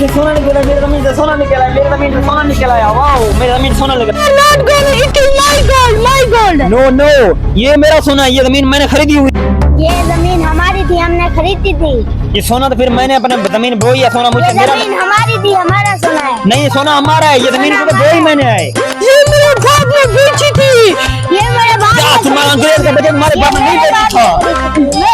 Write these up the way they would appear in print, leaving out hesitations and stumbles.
से सोना निकला, मेरी जमीन से सोना निकला, मेरी जमीन से सोना निकला है। वाओ, मेरी जमीन सोना लगा। Not gold, it is my gold, my gold. No no, ये मेरा सोना है, ये जमीन मैंने खरीदी हुई। ये जमीन हमारी थी, हमने खरीदी थी। ये सोना तो फिर मैंने अपने जमीन बोई है, सोना मुझे ये मेरा जमीन हमारी थी, हमारा सोना है। नहीं, सोना हमारा है, ये जमीन को तो बोई मैंने है। ये मेरे बाप ने बेची थी। ये मेरे बाप क्या ने तुम्हारा अंग्रेज का बजट हमारे बाप ने नहीं बेचा था? ये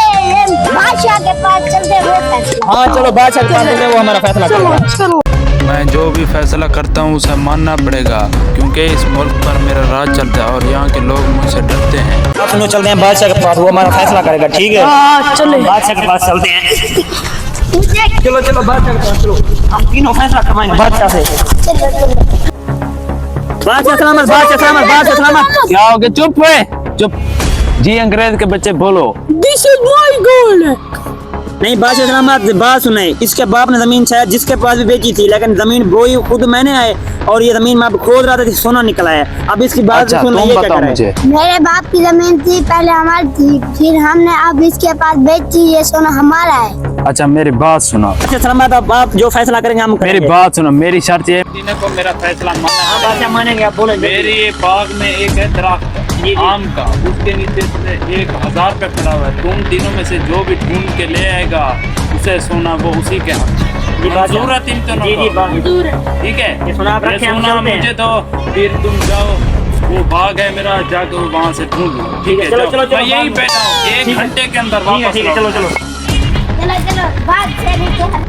बादशाह के पास चलते वो फैसला। हाँ चलो, बादशाह के पास चलते, वो हमारा फैसला करेगा। चलो। मैं जो भी फैसला करता हूँ उसे मानना पड़ेगा, क्योंकि इस मुल्क पर मेरा राज चलता है और यहाँ के लोग मुझसे डरते हैं। आप सुनो, चलते हैं बादशाह के पास, वो हमारा फैसला करेगा, ठीक है? चलो बादशाह के पास चलते हैं। मुझे चलो चलो, बादशाह के पास चलो, हम तीनों फैसला करवाएंगे बादशाह से। बादशाह सलामत, बादशाह सलामत, बादशाह सलामत। क्या हो गया? चुप हुए, चुप। जी अंग्रेज के बच्चे बोलो। This is my gold. नहीं बादशाह सलामत, बात सुने, इसके बाप ने जमीन शायद जिसके पास भी बेची थी, लेकिन जमीन बोई खुद मैंने है, और ये जमीन मैं अब खोद रहा था, सोना निकला है। अब इसकी बात अच्छा, सुनो, तुम ये क्या बताओ करे? मुझे। मेरे बाप की जमीन थी, पहले हमारी थी, फिर हमने अब इसके पास बेची, ये सोना हमारा है। अच्छा मेरी बात सुनो, बादशाह सलामत, अब आप जो फैसला करेंगे हम मेरी करेंगे। बात सुनो, मेरी शर्त ये को मेरा फैसला हाँ मानना बादशाह मानेंगे, आप बोलेंगे। मेरी ये बाग में एक है दरख्त जी। आम का, उसके नीचे से 1000 पे खड़ा हुआ है। तुम तीनों में से जो भी ढूंढ के ले आएगा उसे सोना वो उसी के हाथ। जी बादशाह। मंजूर है तीन तीनों जी जी को? बादशाह। ठीक है, ये सोना आप ये रखें, हम सोना चलते हैं। मुझे दो, फिर तुम जाओ, वो बाग है मेरा, जाकर वहाँ से ढूंढ लो। ठीक है, चलो, जाओ। चलो, चलो, मैं यही बाग में। बैठा हूँ, ठीक 1 है। घंटे के अंदर ठीक है, वापस ठीक है, चलो चलो। चलो चलो, बात से नीचे।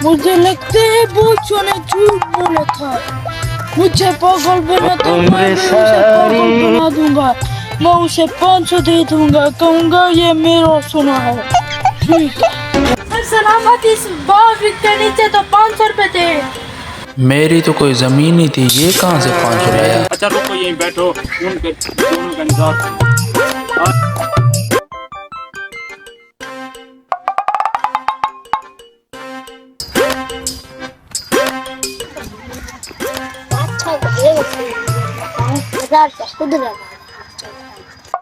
मुझे लगता है बच्चों ने झूठ बोला था। मुझे पागल बना तो मैं भी उसे पागल बना दूंगा। मैं उसे 500 दे दूंगा, कहूंगा ये मेरा सोना है। ठीक है। सलामत, इस बाग के नीचे तो 500 रुपए थे। मेरी तो कोई जमीन ही थी, ये कहाँ से 500 लाया? अच्छा रुको, यहीं बैठो, उनके दोनों का इंतजार करो। हजार से खुद लगा।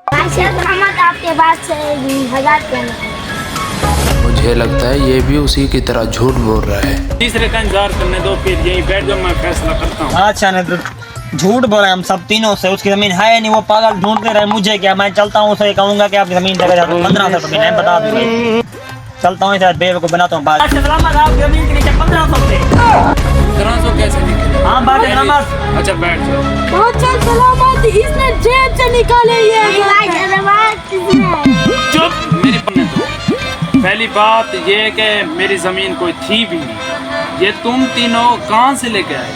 बादशाह सलामत, आपके पास से 1000 रुपए हैं। मुझे लगता है ये भी उसी की तरह झूठ बोल रहा है। तीसरे का इंतजार करने दो, फिर यहीं बैठ जाओ, मैं फैसला करता हूँ। बादशाह ने तो झूठ बोला हम सब तीनों से, उसकी जमीन है नहीं, वो पागल ढूंढते रहे। मुझे क्या, मैं चलता हूँ, उसे कहूंगा कि आपकी जमीन जगह 1500 रुपये नहीं बता दूंगी। चलता हूँ, शायद बेवकूफ बनाता हूँ। बादशाह सलामत, आपकी जमीन के नीचे 1500 रुपये। 1500 कैसे निकले? हाँ बादशाह सलामत। अच्छा बैठ जाओ। बादशाह सलामत, इसने जेब से निकाले ये। बादशाह सलामत, किसने? चुप, मेरी पन्ने दो। पहली बात ये है कि मेरी जमीन कोई थी भी नहीं, ये तुम तीनों कहाँ से लेके आए?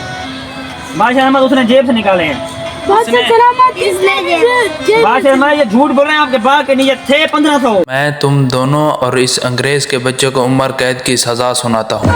बादशाह सलामत, उसने जेब से निकाले हैं। बादशाह सलामत, इसने जेब बादशाह सलामत, ये झूठ बोल रहे हैं, आपके बाग के नीचे थे 1500। मैं तुम दोनों और इस अंग्रेज के बच्चे को उम्र कैद की सजा सुनाता हूँ।